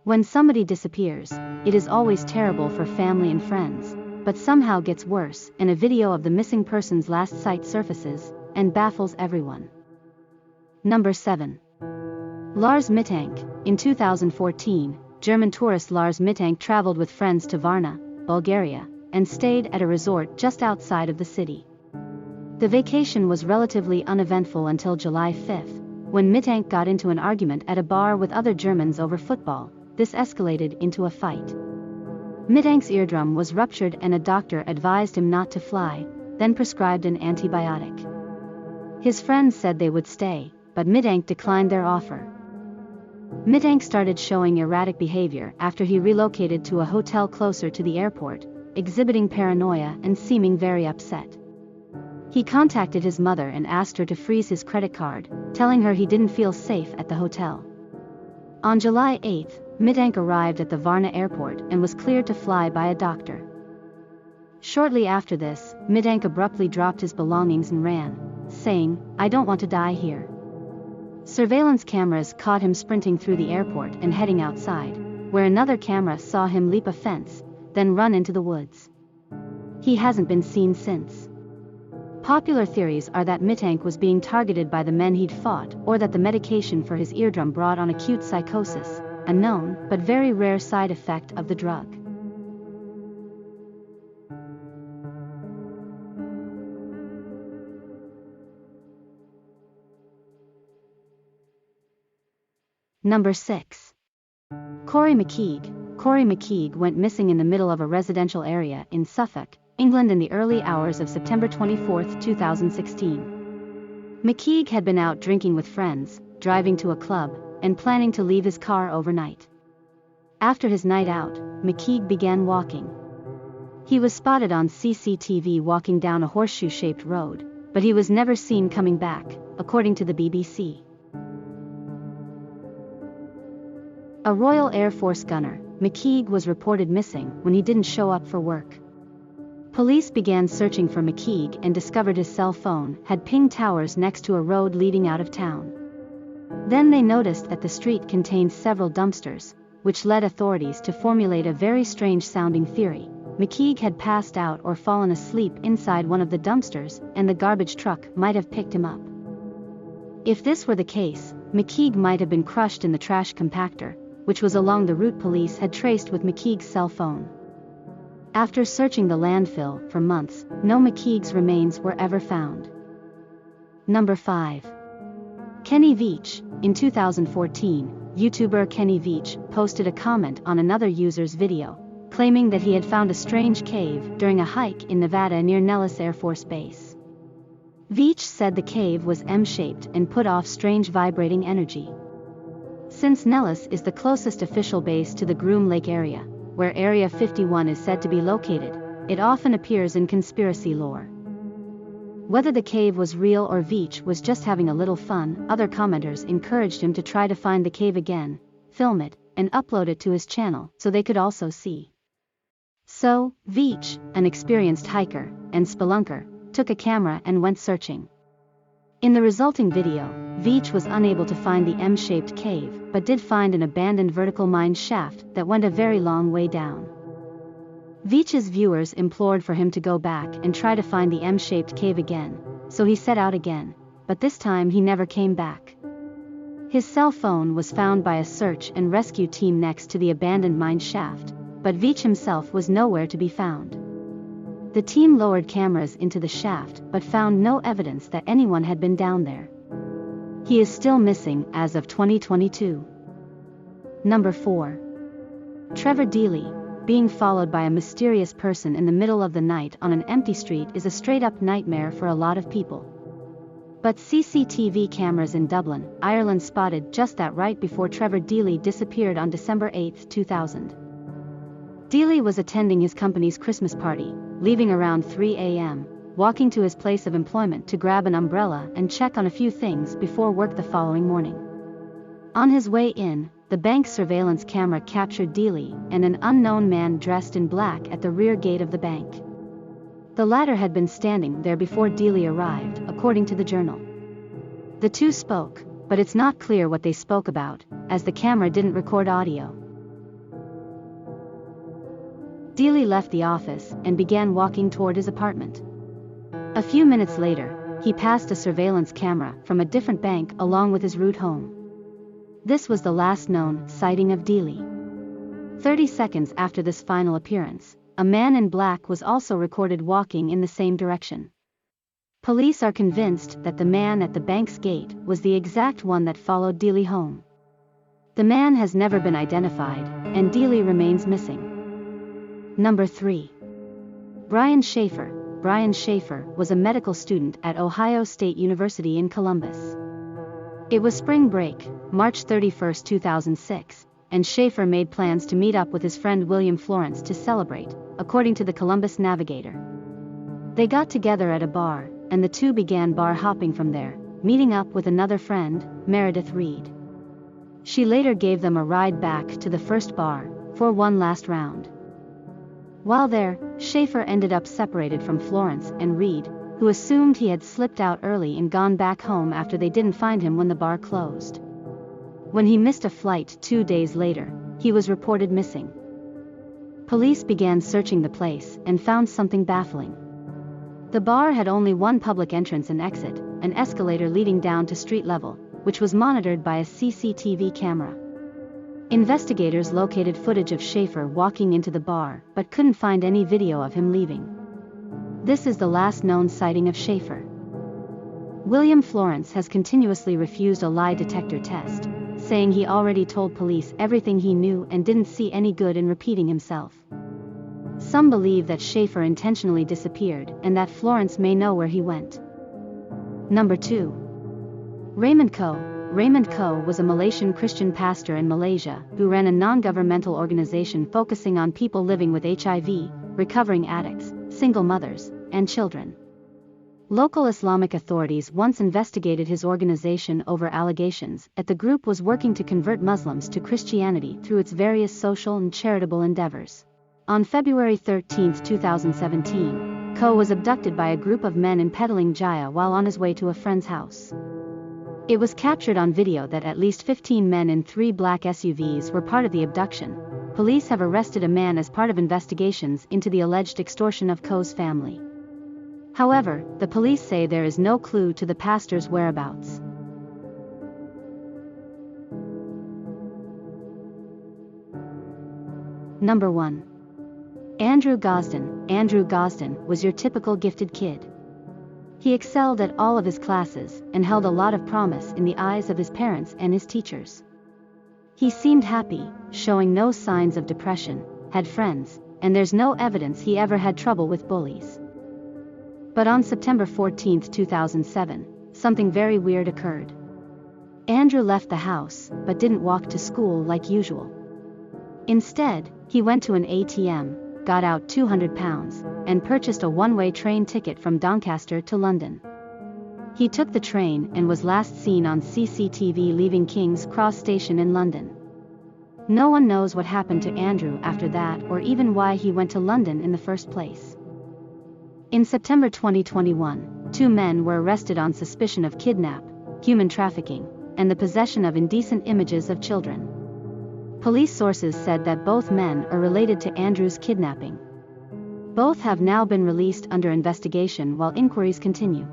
When somebody disappears, it is always terrible for family and friends, but somehow gets worse, and a video of the missing person's last sight surfaces, and baffles everyone. Number 7. Lars Midtank. In 2014, German tourist Lars Midtank traveled with friends to Varna, Bulgaria, and stayed at a resort just outside of the city. The vacation was relatively uneventful until July 5, when Midtank got into an argument at a bar with other Germans over football. This escalated into a fight. Midtank's eardrum was ruptured and a doctor advised him not to fly, then prescribed an antibiotic. His friends said they would stay, but Midtank declined their offer. Midtank started showing erratic behavior after he relocated to a hotel closer to the airport, exhibiting paranoia and seeming very upset. He contacted his mother and asked her to freeze his credit card, telling her he didn't feel safe at the hotel. On July 8, Midtank arrived at the Varna airport and was cleared to fly by a doctor. Shortly after this, Midtank abruptly dropped his belongings and ran, saying, "I don't want to die here." Surveillance cameras caught him sprinting through the airport and heading outside, where another camera saw him leap a fence, then run into the woods. He hasn't been seen since. Popular theories are that Midtank was being targeted by the men he'd fought, or that the medication for his eardrum brought on acute psychosis, a known but very rare side effect of the drug. Number 6. Corey McKeeg. Corey McKeeg went missing in the middle of a residential area in Suffolk, England in the early hours of September 24, 2016. McKeeg had been out drinking with friends, driving to a club, and planning to leave his car overnight. After his night out, McKeeg began walking. He was spotted on CCTV walking down a horseshoe-shaped road, but he was never seen coming back, according to the BBC. A Royal Air Force gunner, McKeeg was reported missing when he didn't show up for work. Police began searching for McKeeg and discovered his cell phone had ping towers next to a road leading out of town. Then they noticed that the street contained several dumpsters, which led authorities to formulate a very strange-sounding theory. McKeeg had passed out or fallen asleep inside one of the dumpsters, and the garbage truck might have picked him up. If this were the case, McKeeg might have been crushed in the trash compactor, which was along the route police had traced with McKeeg's cell phone. After searching the landfill for months, no McKeeg's remains were ever found. Number 5. Kenny Veach. In 2014, YouTuber Kenny Veach posted a comment on another user's video, claiming that he had found a strange cave during a hike in Nevada near Nellis Air Force Base. Veach said the cave was M-shaped and put off strange vibrating energy. Since Nellis is the closest official base to the Groom Lake area, where Area 51 is said to be located, it often appears in conspiracy lore. Whether the cave was real or Veach was just having a little fun, other commenters encouraged him to try to find the cave again, film it, and upload it to his channel so they could also see. So, Veach, an experienced hiker and spelunker, took a camera and went searching. In the resulting video, Veach was unable to find the M-shaped cave, but did find an abandoned vertical mine shaft that went a very long way down. Veach's viewers implored for him to go back and try to find the M-shaped cave again, so he set out again, but this time he never came back. His cell phone was found by a search and rescue team next to the abandoned mine shaft, but Veach himself was nowhere to be found. The team lowered cameras into the shaft but found no evidence that anyone had been down there. He is still missing as of 2022. Number 4. Trevor Dealy. Being followed by a mysterious person in the middle of the night on an empty street is a straight-up nightmare for a lot of people. But CCTV cameras in Dublin, Ireland spotted just that right before Trevor Dealy disappeared on December 8, 2000. Dealy was attending his company's Christmas party, leaving around 3 a.m., walking to his place of employment to grab an umbrella and check on a few things before work the following morning. On his way in, the bank's surveillance camera captured Dealy and an unknown man dressed in black at the rear gate of the bank. The latter had been standing there before Dealy arrived, according to the Journal. The two spoke, but it's not clear what they spoke about, as the camera didn't record audio. Dealy left the office and began walking toward his apartment. A few minutes later, he passed a surveillance camera from a different bank along with his route home. This was the last known sighting of Dealy. 30 seconds after this final appearance, a man in black was also recorded walking in the same direction. Police are convinced that the man at the bank's gate was the exact one that followed Dealy home. The man has never been identified, and Dealy remains missing. Number 3. Brian Schaeffer. Brian Schaeffer was a medical student at Ohio State University in Columbus. It was spring break, March 31, 2006, and Schaeffer made plans to meet up with his friend William Florence to celebrate, according to the Columbus Navigator. They got together at a bar, and the two began bar hopping from there, meeting up with another friend, Meredith Reed. She later gave them a ride back to the first bar, for one last round. While there, Schaeffer ended up separated from Florence and Reed, who assumed he had slipped out early and gone back home after they didn't find him when the bar closed. When he missed a flight 2 days later, he was reported missing. Police began searching the place and found something baffling. The bar had only one public entrance and exit, an escalator leading down to street level, which was monitored by a CCTV camera. Investigators located footage of Schaeffer walking into the bar but couldn't find any video of him leaving. This is the last known sighting of Schaeffer. William Florence has continuously refused a lie detector test, saying he already told police everything he knew and didn't see any good in repeating himself. Some believe that Schaeffer intentionally disappeared and that Florence may know where he went. Number 2. Raymond Co. Raymond Co was a Malaysian Christian pastor in Malaysia who ran a non-governmental organization focusing on people living with HIV, recovering addicts, single mothers, and children. Local Islamic authorities once investigated his organization over allegations that the group was working to convert Muslims to Christianity through its various social and charitable endeavors. On February 13, 2017, Co was abducted by a group of men in Petaling Jaya while on his way to a friend's house. It was captured on video that at least 15 men in 3 black SUVs were part of the abduction. Police have arrested a man as part of investigations into the alleged extortion of Co's family. However, the police say there is no clue to the pastor's whereabouts. Number 1. Andrew Gossden. Andrew Gossden was your typical gifted kid. He excelled at all of his classes and held a lot of promise in the eyes of his parents and his teachers. He seemed happy, showing no signs of depression, had friends, and there's no evidence he ever had trouble with bullies. But on September 14, 2007, something very weird occurred. Andrew left the house but didn't walk to school like usual. Instead, he went to an ATM, got out £200, and purchased a one-way train ticket from Doncaster to London. He took the train and was last seen on CCTV leaving King's Cross Station in London. No one knows what happened to Andrew after that or even why he went to London in the first place. In September 2021, 2 men were arrested on suspicion of kidnap, human trafficking, and the possession of indecent images of children. Police sources said that both men are related to Andrew's kidnapping. Both have now been released under investigation while inquiries continue.